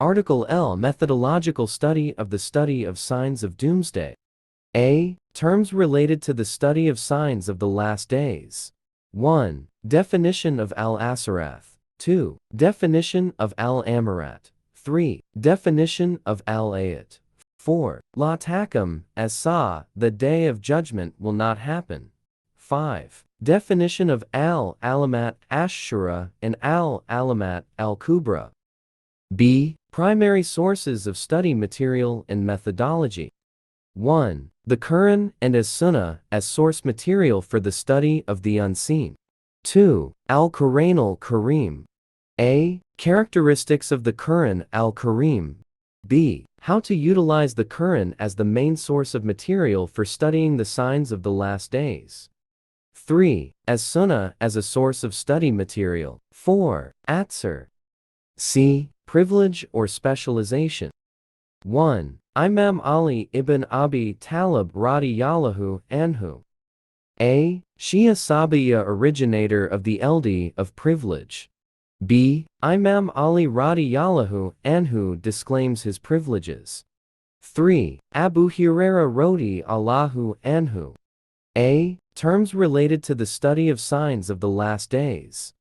Article L. Methodological study of signs of doomsday. A. Terms related to the study of signs of the last days. 1. Definition of al-Asarath. 2. Definition of al-Amarat. 3. Definition of al-Ayat. 4. La Takum, as sa, the day of judgment will not happen. 5. Definition of al-Alamat Ashura and al-Alamat al-Kubra. B. Primary sources of study material and methodology. 1. The Quran and as-Sunnah as source material for the study of the unseen. 2. Al-Quran al-Karim. A. Characteristics of the Quran al-Karim. B. How to utilize the Quran as the main source of material for studying the signs of the last days. 3. As-Sunnah as a source of study material. 4. Atsar. C. Privilege or specialization. 1. Imam Ali ibn Abi Talib radiyallahu anhu. A. Shia Sabiya, originator of the LD of privilege. B. Imam Ali radiyallahu anhu disclaims his privileges. 3. Abu Huraira rodi Allahu anhu. A. Terms related to the study of signs of the last days.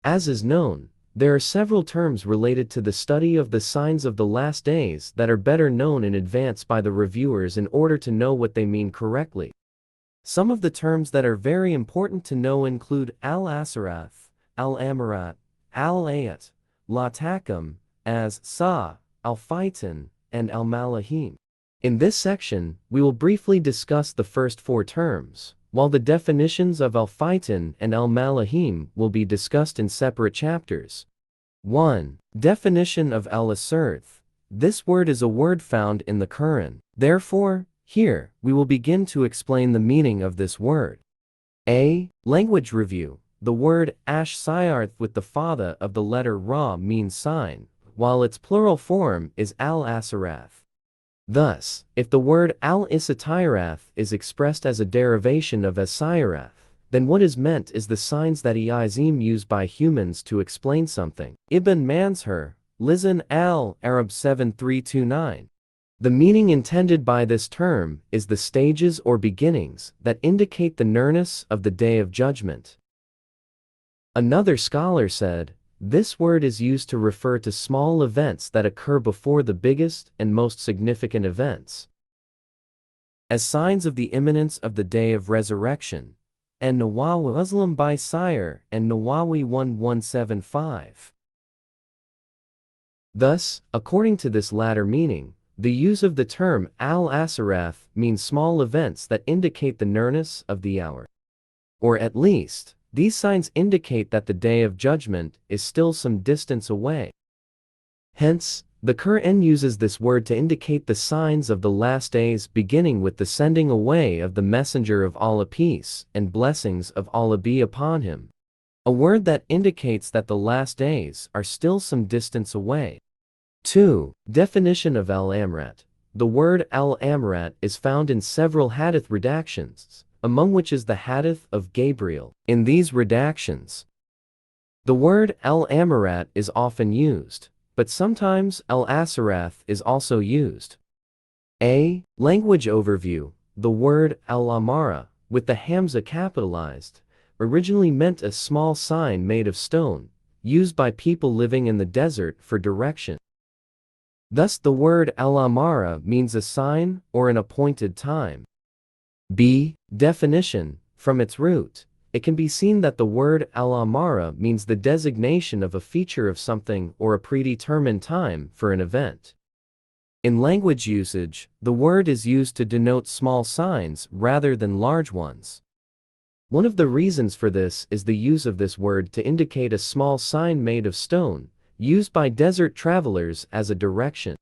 As is known, there are several terms related to the study of the signs of the last days that are better known in advance by the reviewers in order to know what they mean correctly. Some of the terms that are very important to know include al-Asarath, al-Amarat, al-Ayat, la Takum, as sa, al-Fitan, and al-Malahim. In this section, we will briefly discuss the first four terms, while the definitions of al-Fitan and al-Malahim will be discussed in separate chapters. 1. Definition of al-Asarth. This word is a word found in the Quran. Therefore, here, we will begin to explain the meaning of this word. A. Language review. The word ash-Sayarth with the fatha of the letter ra means sign, while its plural form is al-Asarath. Thus, if the word al-Isatirath is expressed as a derivation of as-Sayarath, then what is meant is the signs that Eizim used by humans to explain something. Ibn Manshur, Lisan al-Arab 7329. The meaning intended by this term is the stages or beginnings that indicate the nearness of the Day of Judgment. Another scholar said, this word is used to refer to small events that occur before the biggest and most significant events, as signs of the imminence of the day of resurrection. And Nawawi Muslim by Sire and Nawawi 1175. Thus, according to this latter meaning, the use of the term al-Asarath means small events that indicate the nearness of the hour. Or at least, these signs indicate that the Day of Judgment is still some distance away. Hence, the Quran uses this word to indicate the signs of the last days, beginning with the sending away of the Messenger of Allah, peace and blessings of Allah be upon him. A word that indicates that the last days are still some distance away. 2. Definition of al-Amrat. The word al-Amrat is found in several hadith redactions, among which is the hadith of Gabriel. In these redactions, the word al-Amarat is often used, but sometimes al-Asarath is also used. A. Language overview. The word al-Amara, with the Hamza capitalized, originally meant a small sign made of stone, used by people living in the desert for direction. Thus the word al-Amara means a sign or an appointed time. B. Definition. From its root, it can be seen that the word al-Amara means the designation of a feature of something or a predetermined time for an event. In language usage, the word is used to denote small signs rather than large ones. One of the reasons for this is the use of this word to indicate a small sign made of stone, used by desert travelers as a direction.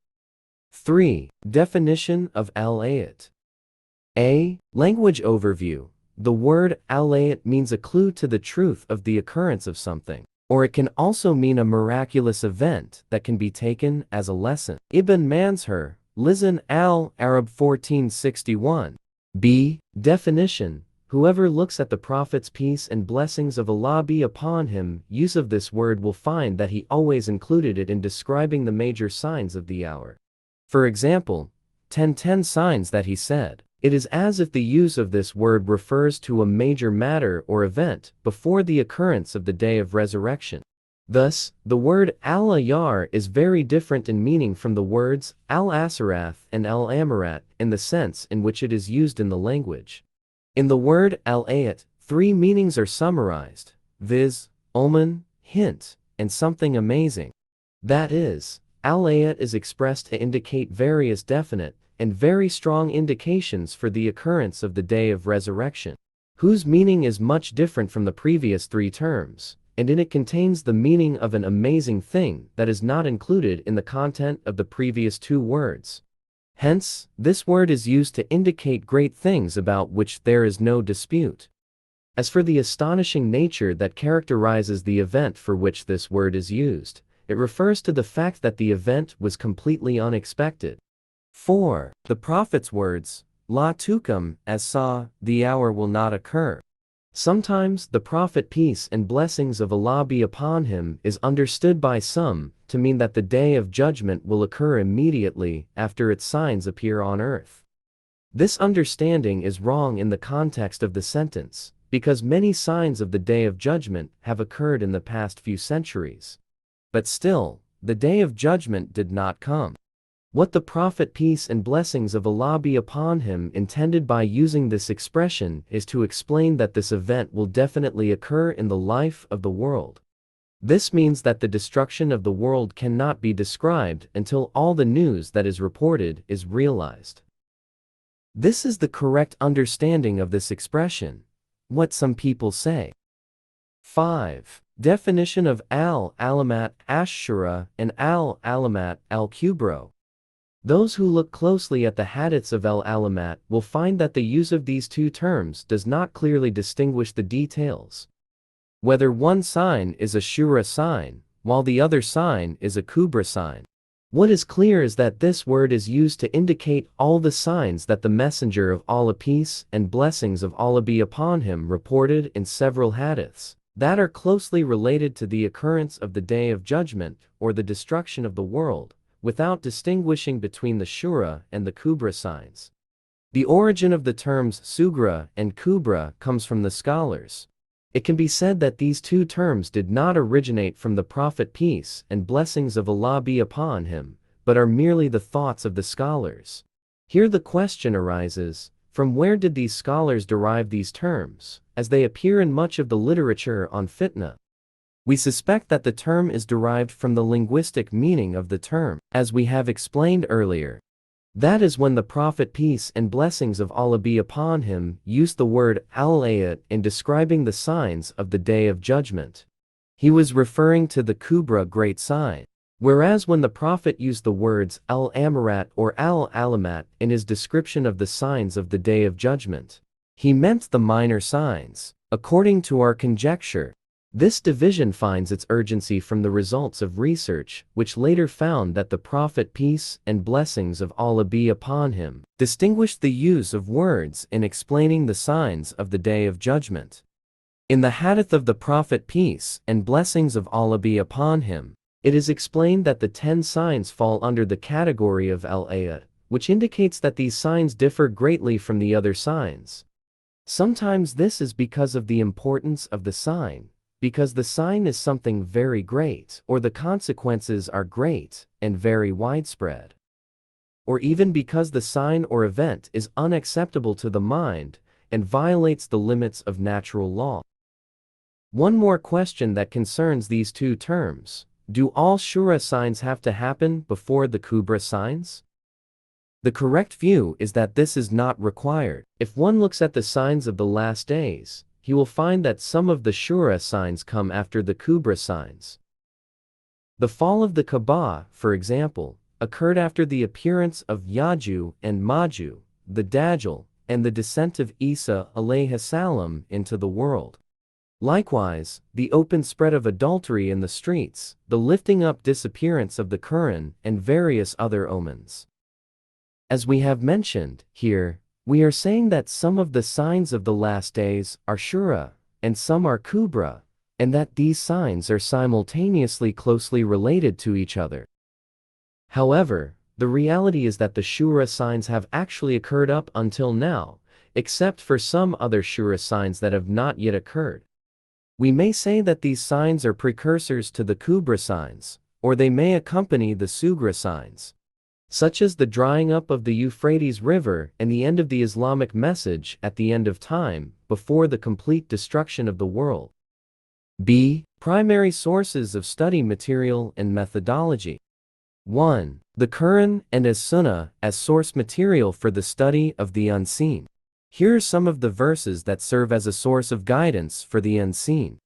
3. Definition of al-Ayat. A. Language overview. The word al-Ayat means a clue to the truth of the occurrence of something, or it can also mean a miraculous event that can be taken as a lesson. Ibn Manshur, Lisan al-Arab 1461. B. Definition. Whoever looks at the Prophet's peace and blessings of Allah be upon him use of this word will find that he always included it in describing the major signs of the hour. For example, 10 signs that he said. It is as if the use of this word refers to a major matter or event before the occurrence of the day of resurrection. Thus, the word al-Ayyar is very different in meaning from the words al-Asarath and al-Amarat in the sense in which it is used in the language. In the word al-Ayat, 3 meanings are summarized, viz., omen, hint, and something amazing. That is, al-Ayat is expressed to indicate various definite and very strong indications for the occurrence of the day of resurrection, whose meaning is much different from the previous 3 terms, and in it contains the meaning of an amazing thing that is not included in the content of the previous 2 words. Hence, this word is used to indicate great things about which there is no dispute. As for the astonishing nature that characterizes the event for which this word is used, it refers to the fact that the event was completely unexpected. 4. The Prophet's words, La tukum, as saw, the hour will not occur. Sometimes the Prophet peace and blessings of Allah be upon him is understood by some to mean that the day of judgment will occur immediately after its signs appear on earth. This understanding is wrong in the context of the sentence, because many signs of the day of judgment have occurred in the past few centuries. But still, the day of judgment did not come. What the Prophet peace and blessings of Allah be upon him intended by using this expression is to explain that this event will definitely occur in the life of the world. This means that the destruction of the world cannot be described until all the news that is reported is realized. This is the correct understanding of this expression, what some people say. 5. Definition of al-Alamat ash-Shura and al-Alamat al-Kubra. Those who look closely at the hadiths of al-Alamat will find that the use of these 2 terms does not clearly distinguish the details. Whether one sign is a Shura sign, while the other sign is a Kubra sign. What is clear is that this word is used to indicate all the signs that the Messenger of Allah peace and blessings of Allah be upon him reported in several hadiths that are closely related to the occurrence of the Day of Judgment or the destruction of the world, without distinguishing between the Shura and the Kubra signs. The origin of the terms Sugra and Kubra comes from the scholars. It can be said that these 2 terms did not originate from the Prophet peace and blessings of Allah be upon him, but are merely the thoughts of the scholars. Here the question arises, from where did these scholars derive these terms, as they appear in much of the literature on fitna? We suspect that the term is derived from the linguistic meaning of the term, as we have explained earlier. That is when the Prophet peace and blessings of Allah be upon him used the word al-Ayat in describing the signs of the Day of Judgment. He was referring to the Kubra great sign, whereas when the Prophet used the words al-Amarat or al-Alamat in his description of the signs of the Day of Judgment, he meant the minor signs. According to our conjecture, this division finds its urgency from the results of research, which later found that the Prophet peace and blessings of Allah be upon him distinguished the use of words in explaining the signs of the Day of Judgment. In the hadith of the Prophet peace and blessings of Allah be upon him, it is explained that the 10 signs fall under the category of al-Ayat, which indicates that these signs differ greatly from the other signs. Sometimes this is because of the importance of the sign, because the sign is something very great, or the consequences are great and very widespread. Or even because the sign or event is unacceptable to the mind and violates the limits of natural law. One more question that concerns these 2 terms: do all Shura signs have to happen before the Kubra signs? The correct view is that this is not required. If one looks at the signs of the last days, he will find that some of the Shura signs come after the Kubra signs. The fall of the Kaaba, for example, occurred after the appearance of Yaju and Maju, the Dajjal, and the descent of Isa alayhi salam into the world. Likewise, the open spread of adultery in the streets, the lifting up disappearance of the Quran, and various other omens. As we have mentioned, here, We are saying that some of the signs of the last days are Shura, and some are Kubra, and that these signs are simultaneously closely related to each other. However, the reality is that the Shura signs have actually occurred up until now, except for some other Shura signs that have not yet occurred. We may say that these signs are precursors to the Kubra signs, or they may accompany the Sugra signs, such as the drying up of the Euphrates River and the end of the Islamic message at the end of time, before the complete destruction of the world. B. Primary sources of study material and methodology. 1. The Quran and as-Sunnah as source material for the study of the unseen. Here are some of the verses that serve as a source of guidance for the unseen.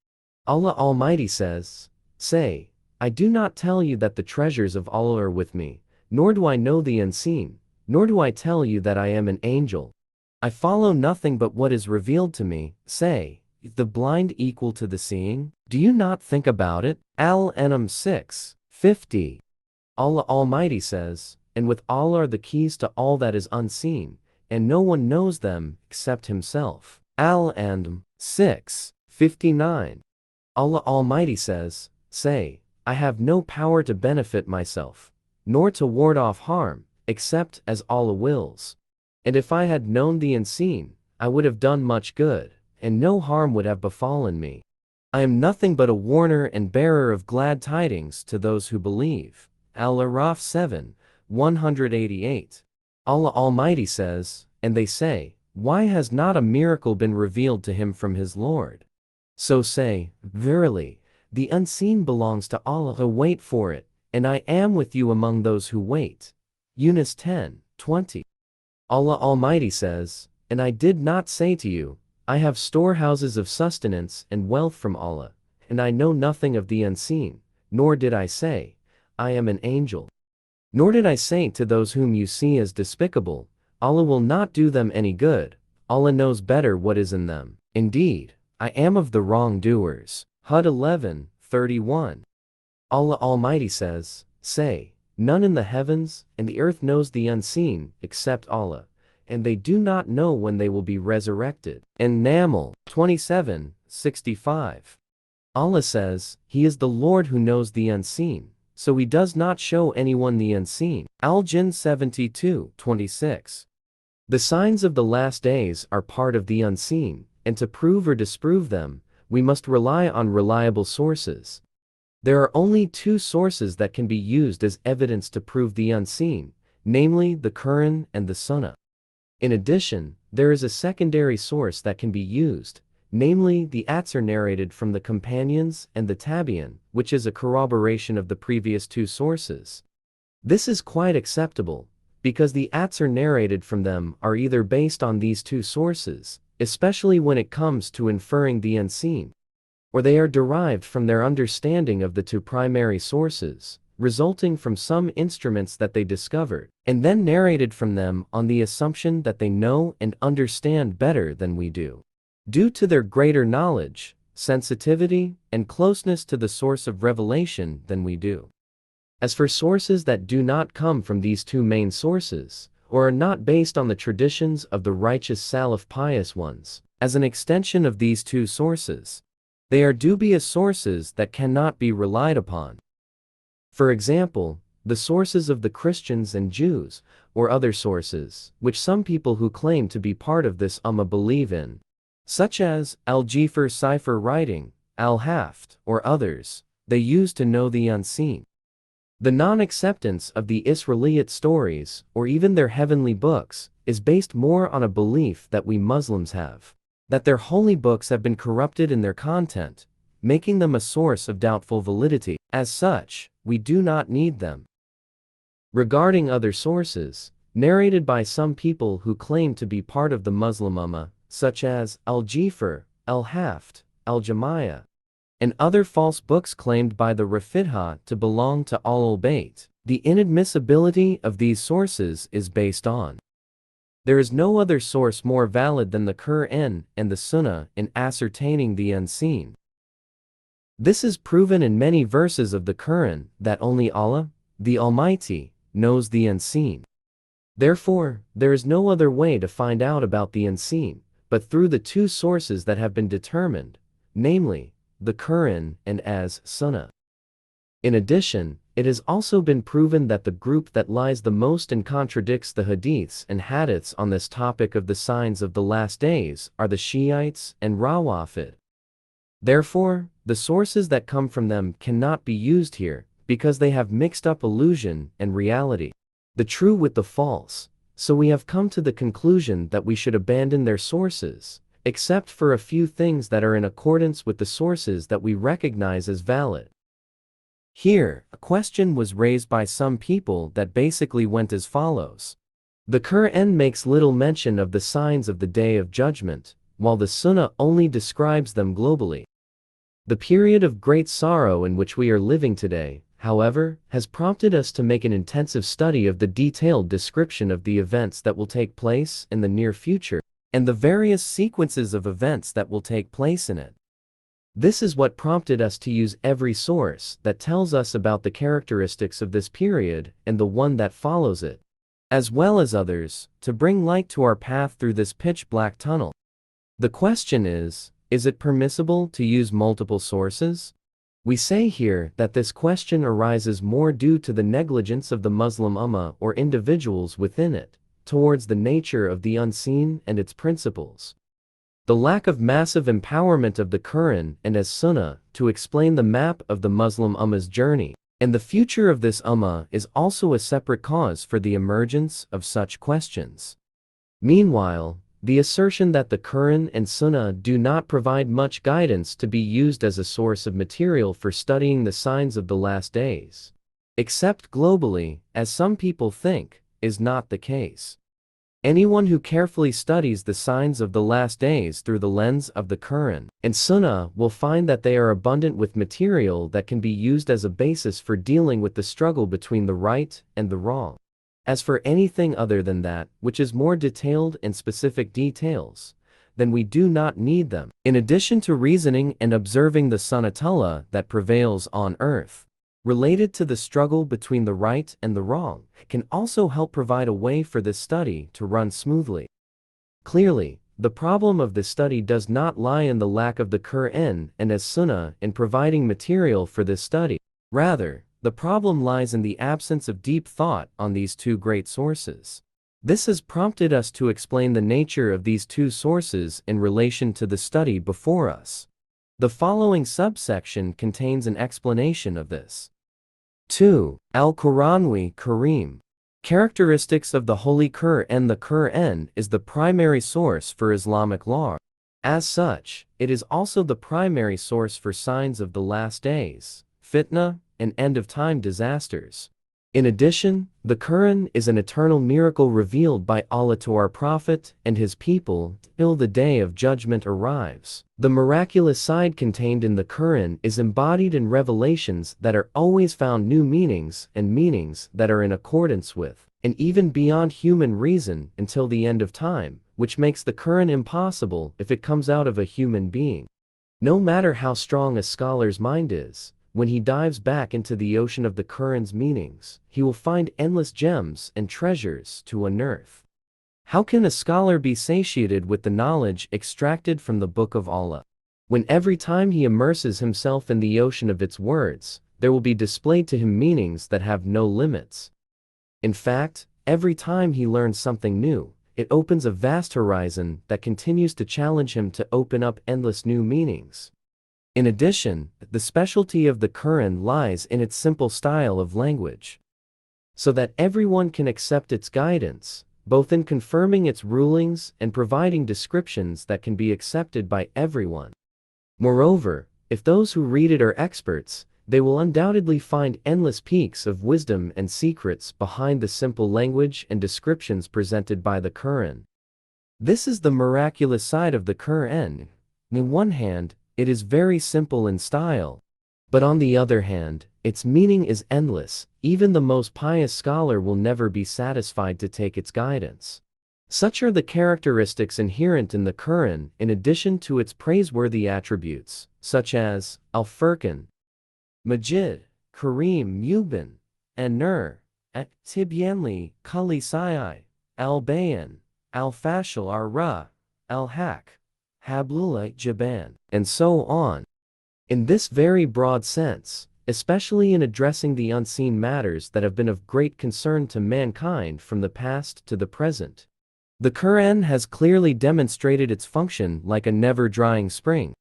Allah Almighty says, "Say, I do not tell you that the treasures of Allah are with me, nor do I know the unseen, nor do I tell you that I am an angel. I follow nothing but what is revealed to me. Say, is the blind equal to the seeing? Do you not think about it?" Al-An'am 6:50. Allah Almighty says, "And with Allah are the keys to all that is unseen, and no one knows them except Himself." Al-An'am 6:59. Allah Almighty says, "Say, I have no power to benefit myself, nor to ward off harm, except as Allah wills. And if I had known the unseen, I would have done much good, and no harm would have befallen me. I am nothing but a warner and bearer of glad tidings to those who believe." Al-Araf 7:188. Allah Almighty says, "And they say, why has not a miracle been revealed to him from his Lord? So say, verily, the unseen belongs to Allah. So wait for it, and I am with you among those who wait." Yunus 10:20. Allah Almighty says, "And I did not say to you, I have storehouses of sustenance and wealth from Allah, and I know nothing of the unseen, nor did I say, I am an angel. Nor did I say to those whom you see as despicable, Allah will not do them any good, Allah knows better what is in them. Indeed, I am of the wrongdoers." Hud 11:31. Allah Almighty says, "Say, none in the heavens and the earth knows the unseen except Allah, and they do not know when they will be resurrected." And Naml 27:65. Allah says, "He is the Lord who knows the unseen, so He does not show anyone the unseen." Al-Jinn 72:26. The signs of the last days are part of the unseen, and to prove or disprove them, we must rely on reliable sources. There are only two sources that can be used as evidence to prove the unseen, namely the Quran and the Sunnah. In addition, there is a secondary source that can be used, namely the Athar narrated from the companions and the Tabi'in, which is a corroboration of the previous two sources. This is quite acceptable, because the Athar narrated from them are either based on these two sources, especially when it comes to inferring the unseen, or they are derived from their understanding of the two primary sources, resulting from some instruments that they discovered, and then narrated from them on the assumption that they know and understand better than we do, due to their greater knowledge, sensitivity, and closeness to the source of revelation than we do. As for sources that do not come from these two main sources, or are not based on the traditions of the righteous Salaf pious ones, as an extension of these two sources, they are dubious sources that cannot be relied upon. For example, the sources of the Christians and Jews, or other sources, which some people who claim to be part of this ummah believe in, such as al-Jifr cipher writing, al-Haft, or others, they use to know the unseen. The non-acceptance of the Israelite stories, or even their heavenly books, is based more on a belief that we Muslims have, that their holy books have been corrupted in their content, making them a source of doubtful validity. As such, we do not need them. Regarding other sources, narrated by some people who claim to be part of the Muslim ummah, such as al-Jifr, al-Haft, al-Jama'ah, and other false books claimed by the Rafidha to belong to Ahlul-Bayt, the inadmissibility of these sources is based on: there is no other source more valid than the Quran and the Sunnah in ascertaining the unseen. This is proven in many verses of the Quran that only Allah, the Almighty, knows the unseen. Therefore, there is no other way to find out about the unseen, but through the two sources that have been determined, namely, the Quran and as Sunnah. In addition, it has also been proven that the group that lies the most and contradicts the hadiths and hadiths on this topic of the signs of the last days are the Shiites and Rawafid. Therefore, the sources that come from them cannot be used here, because they have mixed up illusion and reality, the true with the false, so we have come to the conclusion that we should abandon their sources, except for a few things that are in accordance with the sources that we recognize as valid. Here, a question was raised by some people that basically went as follows. The Quran makes little mention of the signs of the Day of Judgment, while the Sunnah only describes them globally. The period of great sorrow in which we are living today, however, has prompted us to make an intensive study of the detailed description of the events that will take place in the near future, and the various sequences of events that will take place in it. This is what prompted us to use every source that tells us about the characteristics of this period and the one that follows it, as well as others, to bring light to our path through this pitch-black tunnel. The question is it permissible to use multiple sources? We say here that this question arises more due to the negligence of the Muslim Ummah or individuals within it, towards the nature of the unseen and its principles. The lack of massive empowerment of the Quran and as Sunnah to explain the map of the Muslim Ummah's journey, and the future of this Ummah is also a separate cause for the emergence of such questions. Meanwhile, the assertion that the Quran and Sunnah do not provide much guidance to be used as a source of material for studying the signs of the last days, except globally, as some people think, is not the case. Anyone who carefully studies the signs of the last days through the lens of the Quran and Sunnah will find that they are abundant with material that can be used as a basis for dealing with the struggle between the right and the wrong. As for anything other than that, which is more detailed and specific details, then we do not need them. In addition to reasoning and observing the Sunnatullah that prevails on earth, related to the struggle between the right and the wrong, can also help provide a way for this study to run smoothly. Clearly, the problem of this study does not lie in the lack of the Quran and as Sunnah in providing material for this study. Rather, the problem lies in the absence of deep thought on these two great sources. This has prompted us to explain the nature of these two sources in relation to the study before us. The following subsection contains an explanation of this. 2. Al-Quranwi Kareem. Characteristics of the Holy Quran. The Quran is the primary source for Islamic law. As such, it is also the primary source for signs of the last days, fitna, and end-of-time disasters. In addition, the Quran is an eternal miracle revealed by Allah to our Prophet and his people till the day of judgment arrives. The miraculous side contained in the Quran is embodied in revelations that are always found new meanings and meanings that are in accordance with, and even beyond human reason until the end of time, which makes the Quran impossible if it comes out of a human being. No matter how strong a scholar's mind is, when he dives back into the ocean of the Quran's meanings, he will find endless gems and treasures to unearth. How can a scholar be satiated with the knowledge extracted from the Book of Allah, when every time he immerses himself in the ocean of its words, there will be displayed to him meanings that have no limits? In fact, every time he learns something new, it opens a vast horizon that continues to challenge him to open up endless new meanings. In addition, the specialty of the Quran lies in its simple style of language, so that everyone can accept its guidance, both in confirming its rulings and providing descriptions that can be accepted by everyone. Moreover, if those who read it are experts, they will undoubtedly find endless peaks of wisdom and secrets behind the simple language and descriptions presented by the Quran. This is the miraculous side of the Quran. On one hand, it is very simple in style, but on the other hand, its meaning is endless. Even the most pious scholar will never be satisfied to take its guidance. Such are the characteristics inherent in the Quran, in addition to its praiseworthy attributes, such as Al-Furqan, Majid, Kareem, Mubin, and Nur, at Tibyanli, Kali Sai, al-bayan, al-fashil ar-ra, al-haq, hablullah jaban, and so on. In this very broad sense, especially in addressing the unseen matters that have been of great concern to mankind from the past to the present, the Quran has clearly demonstrated its function like a never-drying spring.